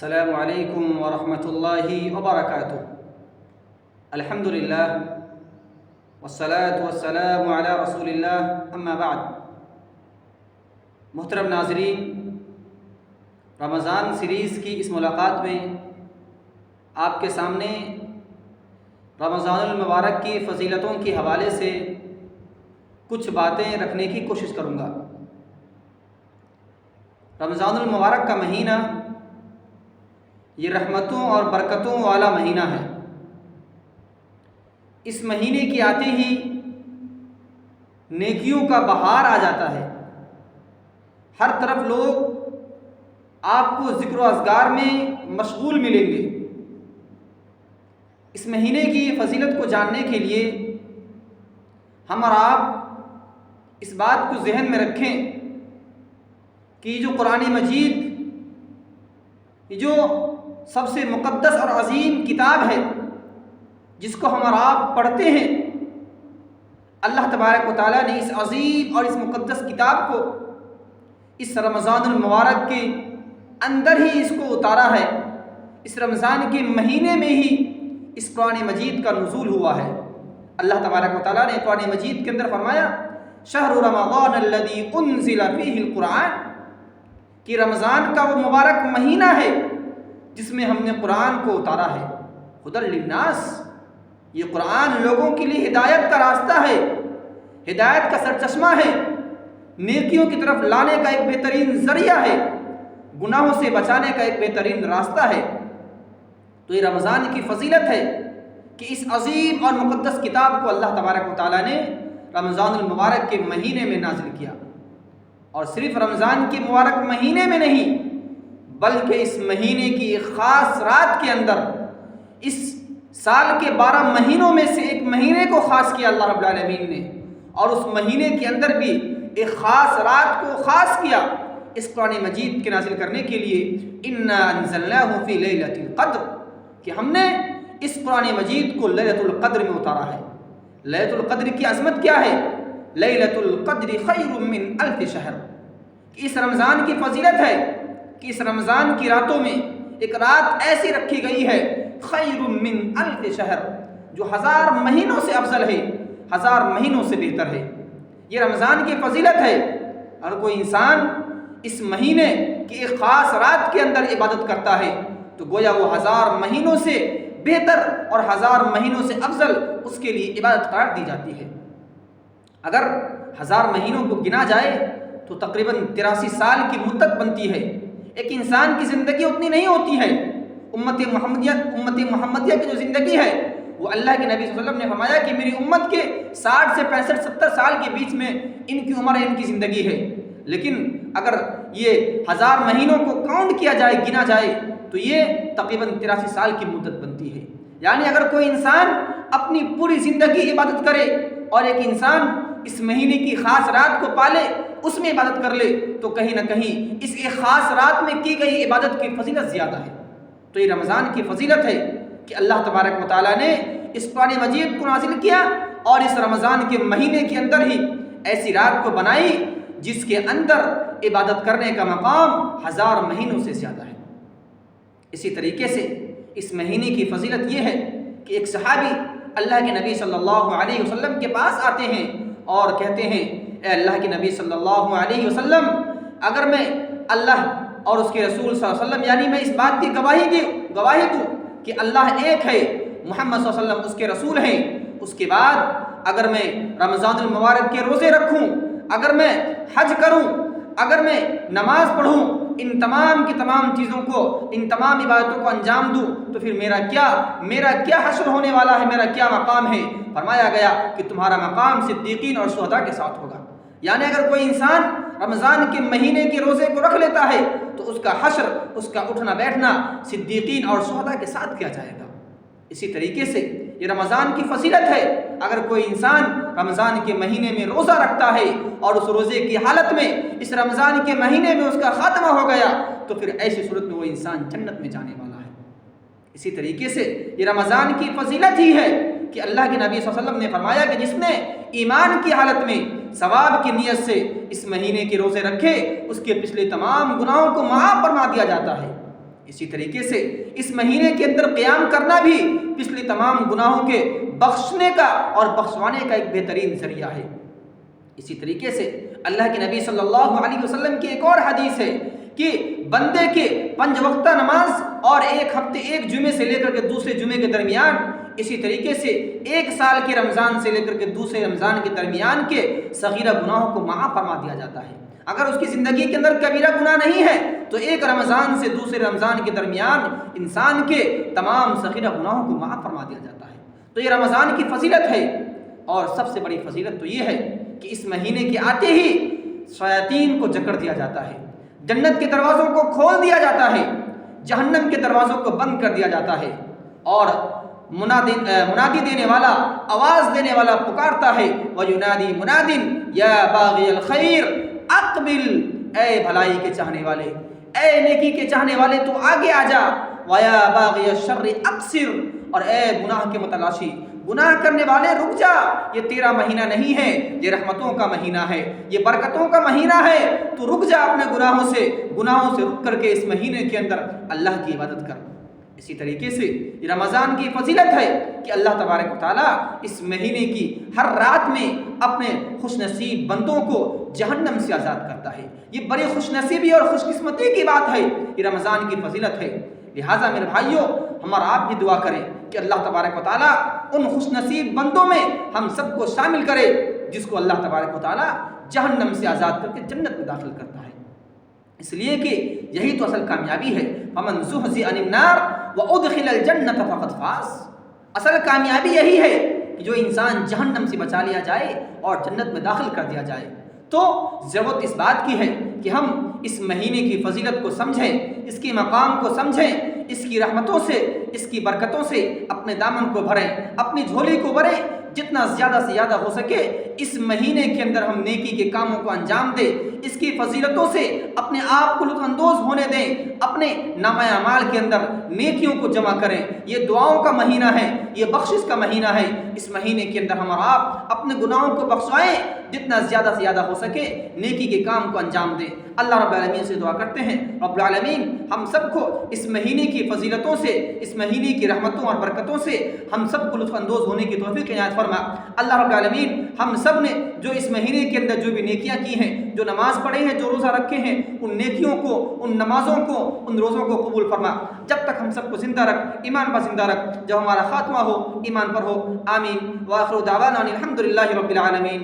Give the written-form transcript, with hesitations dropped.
السلام علیکم ورحمۃ اللہ وبرکاتہ۔ الحمدللہ والصلاة والسلام علی رسول اللہ، اما بعد۔ محترم ناظرین، رمضان سیریز کی اس ملاقات میں آپ کے سامنے رمضان المبارک کی فضیلتوں کے حوالے سے کچھ باتیں رکھنے کی کوشش کروں گا۔ رمضان المبارک کا مہینہ یہ رحمتوں اور برکتوں والا مہینہ ہے۔ اس مہینے کی آتے ہی نیکیوں کا بہار آ جاتا ہے۔ ہر طرف لوگ آپ کو ذکر و اذکار میں مشغول ملیں گے۔ اس مہینے کی فضیلت کو جاننے کے لیے ہم اور آپ اس بات کو ذہن میں رکھیں کہ جو قرآن مجید، یہ جو سب سے مقدس اور عظیم کتاب ہے، جس کو ہم اور آپ پڑھتے ہیں، اللہ تبارک و تعالیٰ نے اس عظیم اور اس مقدس کتاب کو اس رمضان المبارک کے اندر ہی اس کو اتارا ہے۔ اس رمضان کے مہینے میں ہی اس قرآن مجید کا نزول ہوا ہے۔ اللہ تبارک و تعالیٰ نے قرآن مجید کے اندر فرمایا، شہر رمضان الذی انزل فیہ القرآن، کہ رمضان کا وہ مبارک مہینہ ہے جس میں ہم نے قرآن کو اتارا ہے۔ ھدی للناس، یہ قرآن لوگوں کے لیے ہدایت کا راستہ ہے، ہدایت کا سرچشمہ ہے، نیکیوں کی طرف لانے کا ایک بہترین ذریعہ ہے، گناہوں سے بچانے کا ایک بہترین راستہ ہے۔ تو یہ رمضان کی فضیلت ہے کہ اس عظیم اور مقدس کتاب کو اللہ تبارک و تعالیٰ نے رمضان المبارک کے مہینے میں نازل کیا، اور صرف رمضان کے مبارک مہینے میں نہیں بلکہ اس مہینے کی ایک خاص رات کے اندر، اس سال کے 12 مہینوں میں سے ایک مہینے کو خاص کیا اللہ رب العالمین نے، اور اس مہینے کے اندر بھی ایک خاص رات کو خاص کیا اس قرآن مجید کے نازل کرنے کے لیے۔ انا انزلناہ فی لیلۃ القدر، کہ ہم نے اس قرآن مجید کو لیلۃ القدر میں اتارا ہے۔ لیلۃ القدر کی عظمت کیا ہے؟ لیلۃ القدر خیر من الف شہر، کہ اس رمضان کی فضیلت ہے کہ اس رمضان کی راتوں میں ایک رات ایسی رکھی گئی ہے، خیر من الف شہر، جو 1000 مہینوں سے افضل ہے، 1000 مہینوں سے بہتر ہے۔ یہ رمضان کی فضیلت ہے۔ اور کوئی انسان اس مہینے کی ایک خاص رات کے اندر عبادت کرتا ہے تو گویا وہ 1000 مہینوں سے بہتر اور 1000 مہینوں سے افضل اس کے لیے عبادت قرار دی جاتی ہے۔ اگر 1000 مہینوں کو گنا جائے تو تقریباً 83 سال کی مدت بنتی ہے۔ ایک انسان کی زندگی اتنی نہیں ہوتی ہے۔ امت محمدیہ کی جو زندگی ہے وہ اللہ کے نبی صلی اللہ علیہ وسلم نے فرمایا کہ میری امت کے 60 سے 65 70 سال کے بیچ میں ان کی عمر ہے، ان کی زندگی ہے۔ لیکن اگر یہ 1000 مہینوں کو کاؤنٹ کیا جائے، گنا جائے، تو یہ تقریباً 83 سال کی مدت بنتی ہے۔ یعنی اگر کوئی انسان اپنی پوری زندگی عبادت کرے اور ایک انسان اس مہینے کی خاص رات کو پالے، اس میں عبادت کر لے، تو کہیں نہ کہیں اس ایک خاص رات میں کی گئی عبادت کی فضیلت زیادہ ہے۔ تو یہ رمضان کی فضیلت ہے کہ اللہ تبارک و تعالیٰ نے اس قرآن مجید کو نازل کیا اور اس رمضان کے مہینے کے اندر ہی ایسی رات کو بنائی جس کے اندر عبادت کرنے کا مقام 1000 مہینوں سے زیادہ ہے۔ اسی طریقے سے اس مہینے کی فضیلت یہ ہے کہ ایک صحابی اللہ کے نبی صلی اللہ علیہ وسلم کے پاس آتے ہیں اور کہتے ہیں، اے اللہ کے نبی صلی اللہ علیہ وسلم، اگر میں اللہ اور اس کے رسول صلی اللہ علیہ وسلم، یعنی میں اس بات کی گواہی دوں کہ اللہ ایک ہے، محمد صلی اللہ علیہ وسلم اس کے رسول ہیں، اس کے بعد اگر میں رمضان المبارک کے روزے رکھوں، اگر میں حج کروں، اگر میں نماز پڑھوں، ان تمام کی تمام چیزوں کو، ان تمام عبادتوں کو انجام دوں، تو پھر میرا کیا حشر ہونے والا ہے، میرا کیا مقام ہے؟ فرمایا گیا کہ تمہارا مقام صدیقین اور شہداء کے ساتھ ہوگا۔ یعنی اگر کوئی انسان رمضان کے مہینے کے روزے کو رکھ لیتا ہے تو اس کا حشر، اس کا اٹھنا بیٹھنا صدیقین اور شہداء کے ساتھ کیا جائے گا۔ اسی طریقے سے یہ رمضان کی فضیلت ہے، اگر کوئی انسان رمضان کے مہینے میں روزہ رکھتا ہے اور اس روزے کی حالت میں اس رمضان کے مہینے میں اس کا خاتمہ ہو گیا تو پھر ایسی صورت میں وہ انسان جنت میں جانے والا ہے۔ اسی طریقے سے یہ رمضان کی فضیلت ہی ہے کہ اللہ کے نبی صلی اللہ علیہ وسلم نے فرمایا کہ جس نے ایمان کی حالت میں ثواب کی نیت سے اس مہینے کے روزے رکھے، اس کے پچھلے تمام گناہوں کو معاف فرما دیا جاتا ہے۔ اسی طریقے سے اس مہینے کے اندر قیام کرنا بھی پچھلی تمام گناہوں کے بخشنے کا اور بخشوانے کا ایک بہترین ذریعہ ہے۔ اسی طریقے سے اللہ کے نبی صلی اللہ علیہ وسلم کی ایک اور حدیث ہے کہ بندے کے 5 وقتہ نماز اور ایک ہفتے ایک جمعے سے لے کر کے دوسرے جمعے کے درمیان، اسی طریقے سے 1 سال کے رمضان سے لے کر کے دوسرے رمضان کے درمیان کے صغیرہ گناہوں کو معاف فرما دیا جاتا ہے۔ اگر اس کی زندگی کے اندر کبیرہ گناہ نہیں ہے تو ایک رمضان سے دوسرے رمضان کے درمیان انسان کے تمام صغیرہ گناہوں کو معاف فرما دیا جاتا ہے۔ تو یہ رمضان کی فضیلت ہے، اور سب سے بڑی فضیلت تو یہ ہے کہ اس مہینے کے آتے ہی شیاطین کو جکڑ دیا جاتا ہے، جنت کے دروازوں کو کھول دیا جاتا ہے، جہنم کے دروازوں کو بند کر دیا جاتا ہے، اور منادی دینے والا، آواز دینے والا پکارتا ہے، وَيُنَادِي مُنَادٍ يَا بَاغِيَ الْخَيْرِ اقبل، اے بھلائی کے چاہنے والے، اے نیکی کے چاہنے والے تو آگے آ جا، وَيَا بَاغِيَ الشَّرِّ اقصر، اور اے گناہ کے متلاشی، گناہ کرنے والے رک جا، یہ تیرا مہینہ نہیں ہے، یہ رحمتوں کا مہینہ ہے، یہ برکتوں کا مہینہ ہے، تو رک جا اپنے گناہوں سے رک کر کے اس مہینے کے اندر اللہ کی عبادت کر۔ اسی طریقے سے یہ رمضان کی فضیلت ہے کہ اللہ تبارک و تعالیٰ اس مہینے کی ہر رات میں اپنے خوش نصیب بندوں کو جہنم سے آزاد کرتا ہے۔ یہ بڑی خوش نصیبی اور خوش قسمتی کی بات ہے، یہ رمضان کی فضیلت ہے۔ لہٰذا میرے بھائیوں، ہم اور آپ بھی دعا کریں کہ اللہ تبارک و تعالیٰ ان خوش نصیب بندوں میں ہم سب کو شامل کرے جس کو اللہ تبارک و تعالیٰ جہنم سے آزاد کر کے جنت میں داخل کرتا ہے۔ اس لیے کہ یہی تو اصل کامیابی ہے، فَمَنْ زُحْزِحَ عَنِ النَّارِ وَأُدْخِلَ الْجَنَّةَ فَقَدْ فَازَ۔ اصل کامیابی یہی ہے کہ جو انسان جہنم سے بچا لیا جائے اور جنت میں داخل کر دیا جائے۔ تو ضرورت اس بات کی ہے کہ ہم اس مہینے کی فضیلت کو سمجھیں، اس کے مقام کو سمجھیں، اس کی رحمتوں سے، اس کی برکتوں سے اپنے دامن کو بھریں، اپنی جھولی کو بھریں، جتنا زیادہ سے زیادہ ہو سکے اس مہینے کے اندر ہم نیکی کے کاموں کو انجام دیں، اس کی فضیلتوں سے اپنے آپ کو لطف اندوز ہونے دیں، اپنے نامہ اعمال کے اندر نیکیوں کو جمع کریں۔ یہ دعاؤں کا مہینہ ہے، یہ بخشش کا مہینہ ہے۔ اس مہینے کے اندر ہم اور آپ اپنے گناہوں کو بخشوائیں، جتنا زیادہ سے زیادہ ہو سکے نیکی کے کام کو انجام دیں۔ اللہ رب العالمین سے دعا کرتے ہیں، رب العالمین ہم سب کو اس مہینے کی فضیلتوں سے، اس مہینے کی رحمتوں اور برکتوں سے ہم سب کو لطف اندوز ہونے کی توفیق عنایت فرما۔ اللہ رب العالمین ہم سب نے جو اس مہینے کے اندر جو بھی نیکیاں کی ہیں، جو نماز پڑھے ہیں، جو روزہ رکھے ہیں، ان نیکیوں کو، ان نمازوں کو، ان روزوں کو قبول فرما۔ جب تک ہم سب کو زندہ رکھ، ایمان پر زندہ رکھ، جب ہمارا خاتمہ ہو ایمان پر ہو، آمین۔ وآخر دعوانا الحمد للہ رب العالمین۔